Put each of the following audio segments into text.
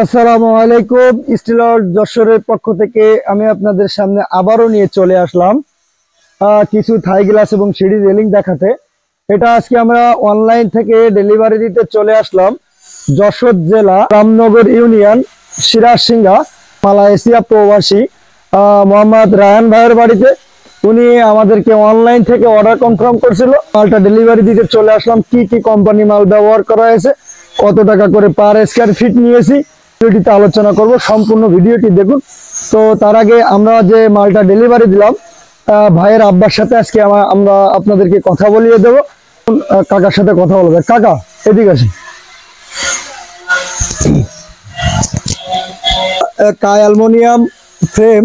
আসসালামু আলাইকুম। Still art যশোরের পক্ষ থেকে আমি আপনাদের সামনে আবারও নিয়ে চলে আসলাম কিছু থাই গ্লাস এবং সিঁড়ি রেলিং দেখাতে। এটা আজকে আমরা অনলাইন থেকে ডেলিভারি দিতে চলে আসলাম যশোর জেলা রামনগর ইউনিয়ন সিরাজসিংহা মালয়েশিয়া প্রবাসী মোহাম্মদ রায়ান ভাইয়ের বাড়িতে। উনি আমাদেরকে অনলাইন থেকে অর্ডার কনফার্ম করছিল, মালটা ডেলিভারি দিতে চলে আসলাম। কি কি কোম্পানি মাল ব্যবহার করা হয়েছে, কত টাকা করে পার স্কয়ার ফিট নিয়েছি, ভিডিওটিতে আলোচনা করব। সম্পূর্ণ ভিডিওটি দেখুন। তো তার আগে আমরা যে মালটা ডেলিভারি দিলাম ভাইয়ের আব্বার সাথে আজকে আমরা আপনাদেরকে কথা বলিয়ে দেব। কাকার সাথে কথা বলবে। কাকা এদিকে আসেন। অ্যালুমিনিয়াম ফ্রেম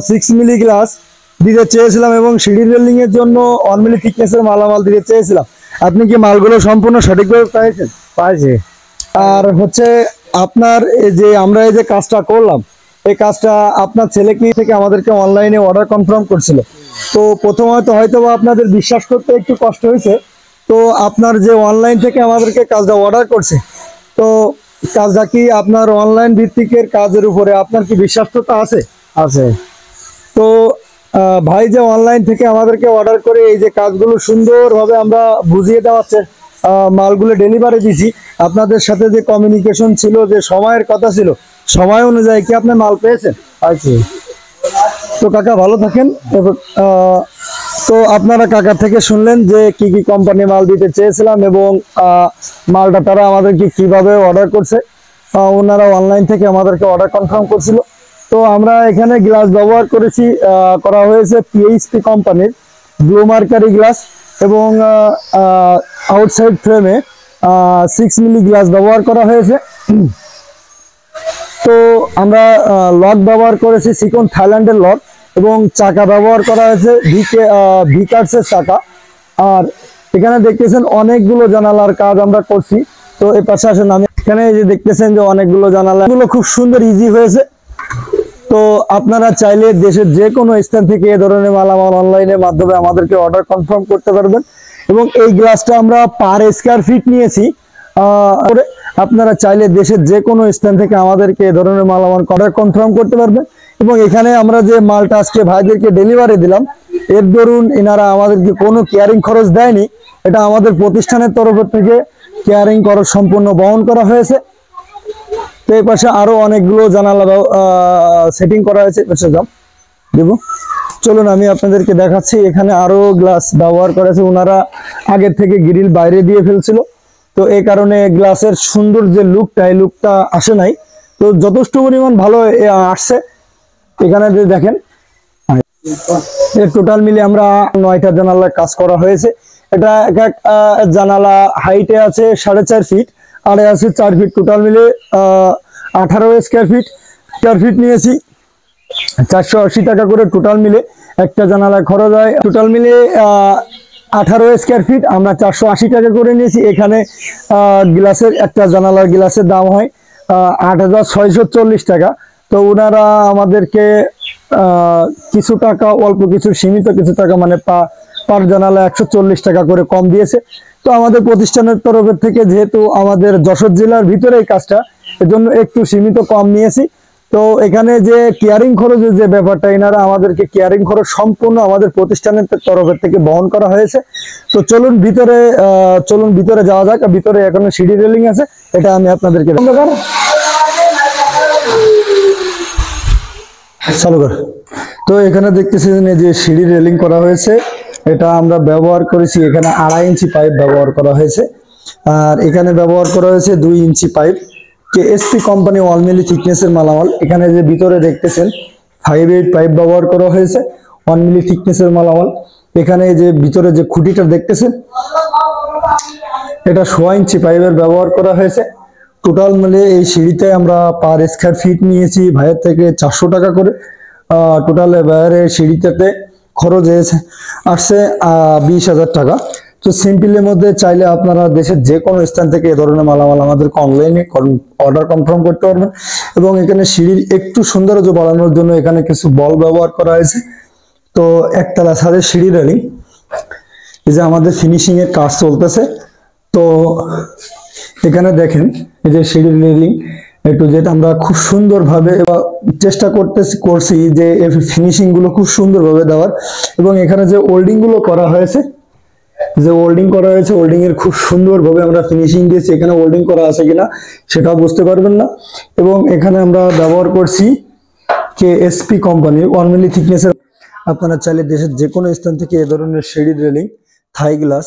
6 মিলি গ্লাস দিতে চেয়েছিলাম এবং সিঁড়ি রেলিং এর জন্য 1 মিলি থিকনেসের মালামাল দিতে চেয়েছিলাম। আপনি কি মালগুলো সম্পূর্ণ সঠিকভাবে পাইছেন? পাইছে। আর হচ্ছে আপনার এই যে আমরা এই যে কাজটা করলাম, এই কাজটা আপনার ছেলেকে নিয়ে থেকে আমাদেরকে অনলাইনে অর্ডার কনফার্ম করছিল। তো প্রথমত হয়তো বা আপনাদের বিশ্বাস করতে একটু কষ্ট হয়েছে। তো আপনার যে অনলাইন থেকে আমাদেরকে কাজটা অর্ডার করছে, তো কাজটা কি আপনার অনলাইন ভিত্তিকের কাজের উপরে আপনার কি বিশ্বাসটা আছে? আছে। তো ভাই যে অনলাইন থেকে আমাদেরকে অর্ডার করে এই যে কাজগুলো সুন্দরভাবে আমরা বুঝিয়ে দেওয়াচ্ছে, মালগুলো ডেলিভারি দিছি। আপনাদের সাথে যে কমিউনিকেশন ছিল, যে সময়ের কথা ছিল, সময় অনুযায়ী কি আপনি মাল পেয়েছেন? পাইছে। তো কাকা ভালো থাকেন। তো আপনারা কাকার থেকে শুনলেন যে কি কি কোম্পানি মাল দিতে চেয়েছিলাম এবং মালটা তারা আমাদেরকে কিভাবে অর্ডার করছে। ওনারা অনলাইন থেকে আমাদেরকে অর্ডার কনফার্ম করছিল। তো আমরা এখানে গ্লাস ব্যবহার করা হয়েছে পিএইচপি কোম্পানির ব্লু মার্কারি গ্লাস এবং আউটসাইড ফ্রেমে 6 মিলি গ্লাস ব্যবহার করা হয়েছে। তো আমরা লক ব্যবহার করেছি সিকন থাইল্যান্ডের লক এবং চাকা ব্যবহার করা হয়েছে ভিকার্সের চাকা। আর এখানে দেখতেছেন অনেকগুলো জানালার কাজ আমরা করছি। তো এই পাশে আসেন, আমি এখানে যে দেখতেছেন যে অনেকগুলো জানালাগুলো খুব সুন্দর ইজি হয়েছে। তো আপনারা চাইলে দেশের যে কোনো স্থান থেকে এ ধরনের মালামাল অনলাইনের মাধ্যমে আমাদেরকে অর্ডার কনফার্ম করতে পারবেন। এবং এই গ্লাসটা আমরা পার স্কয়ার ফিট নিয়েছি। আপনারা চাইলে দেশের যে কোনো স্থান থেকে আমাদেরকে এ ধরনের মালামাল অর্ডার কনফার্ম করতে পারবেন। এবং এখানে আমরা যে মালটা আজকে ভাইদেরকে ডেলিভারি দিলাম, এর দরুন এনারা আমাদেরকে কোনো কেয়ারিং খরচ দেয়নি। এটা আমাদের প্রতিষ্ঠানের তরফ থেকে কেয়ারিং খরচ সম্পূর্ণ বহন করা হয়েছে। তো এই পাশে আরো অনেকগুলো জানালা সেটিং করা হয়েছে। দেব, চলুন আমি আপনাদেরকে দেখাচ্ছি। এখানে আরো গ্লাস ব্যবহার করেছে, ওনারা আগের থেকে গ্রিল বাইরে দিয়ে ফেলছিল। তো এই কারণে গ্লাসের সুন্দর যে লুকটা, এই লুকটা আসে নাই। তো যথেষ্ট পরিমাণ ভালো আসছে। এখানে দেখেন টোটাল মিলে আমরা 9টা জানালার কাজ করা হয়েছে। এটা এক এক জানালা হাইটে আছে 4.5 ফিট, আর আছে 4 ফিট। টোটাল মিলে 18 স্কয়ার ফিট নিয়েছি। 480 টাকা করে টোটাল মিলে একটা জানালায় খরচ হয়। টোটাল মিলে 18 স্কয়ার ফিট আমরা 480 টাকা করে নিয়েছি। এখানে গ্লাসের একটা জানালার গ্লাসের দাম হয় 8640 টাকা। তো ওনারা আমাদেরকে কিছু টাকা, অল্প কিছু সীমিত কিছু টাকা, মানে পার জানালা 140 টাকা করে কম দিয়েছে। তো আমাদের প্রতিষ্ঠানের তরফের থেকে যেহেতু আমাদের যশোর জেলার ভিতরে এই কাজটা, এজন্য একটু সীমিত কম নিয়েছি। তো এখানে যে কেয়ারিং খরচের যে ব্যাপারটা, এনারা আমাদেরকে কেয়ারিং খরচ সম্পূর্ণ আমাদের প্রতিষ্ঠানের তরফের থেকে বহন করা হয়েছে। তো চলুন ভিতরে যাওয়া যাক। ভিতরে এখনো সিঁড়ি রেলিং আছে, এটা আমি আপনাদেরকে চালু কর। তো এখানে দেখতেছেন যে সিঁড়ি রেলিং করা হয়েছে, এটা আমরা ব্যবহার করেছি। এখানে 2.5 ইঞ্চি পাইপ ব্যবহার করা হয়েছে, আর এখানে ব্যবহার করা হয়েছে 2 ইঞ্চি পাইপ। কেএসপি কোম্পানি 1 মিলি থিকনেসের মালামাল। এখানে যে ভিতরে দেখতেছেন 5/8 পাইপ ব্যবহার করা হয়েছে, 1 মিলি থিকনেসের মালামাল। এখানে যে ভিতরে যে খুঁটিটা দেখতেছেন, এটা 1.5 ইঞ্চি পাইপের ব্যবহার করা হয়েছে। টোটাল মিলে এই সিঁড়িতে আমরা পার স্কয়ার ফিট নিয়েছি ভাইয়ের থেকে 400 টাকা করে। টোটাল ভাইয়ের সিঁড়িটাতে খরচ আসছে 20,000 টাকা। তো সিম্পলের মধ্যে চাইলে আপনারা দেশের যে কোনো স্থান থেকে এ ধরনের মালামাল আমাদেরকে অনলাইনে অর্ডার কনফার্ম করতে পারবেন। এবং এখানে সিঁড়ির একটু সৌন্দর্য বাড়ানোর জন্য এখানে কিছু বল ব্যবহার করা হয়েছে। তো একতলা ছাদের সিঁড়ি রেলিং, এই যে আমাদের ফিনিশিং এর কাজ চলতেছে। তো এখানে দেখেন এই যে সিঁড়ি রেলিং, একটু যেটা আমরা খুব সুন্দরভাবে চেষ্টা করছি যে ফিনিশিং গুলো খুব সুন্দরভাবে দেওয়ার, এবং এখানে যে ওল্ডিং গুলো করা হয়েছে, ওল্ডিং এর খুব সুন্দরভাবে আমরা ফিনিশিং দিয়েছি। এখানে ওল্ডিং করা আছে কিনা সেটাও বুঝতে পারবেন না। এবং এখানে আমরা ব্যবহার করছি কেএসপি কোম্পানির 1 মিলি থিকনেসের। আপনারা চাইলে দেশের যে কোনো স্থান থেকে এ ধরনের সিঁড়ি রেলিং, থাই গ্লাস,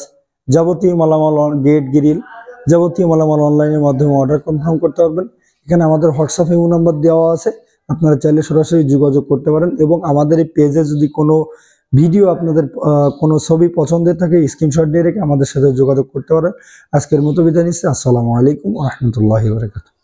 যাবতীয় মালামাল, গেট গ্রিল, যাবতীয় মালামাল অনলাইনের মাধ্যমে অর্ডার কনফার্ম করতে পারবেন। এখানে আমাদের হোয়াটসঅ্যাপ ইমো নাম্বার দেওয়া আছে, আপনারা চাইলে সরাসরি যোগাযোগ করতে পারেন। এবং আমাদের এই পেজে যদি কোনো ভিডিও, আপনাদের কোনো ছবি পছন্দের থাকে, স্ক্রিনশট দিয়ে রেখে আমাদের সাথে যোগাযোগ করতে পারেন। আজকের মতো বিদায় নিচ্ছি। আসসালামু আলাইকুম ওয়া রাহমাতুল্লাহি ওয়া বারাকাতুহু।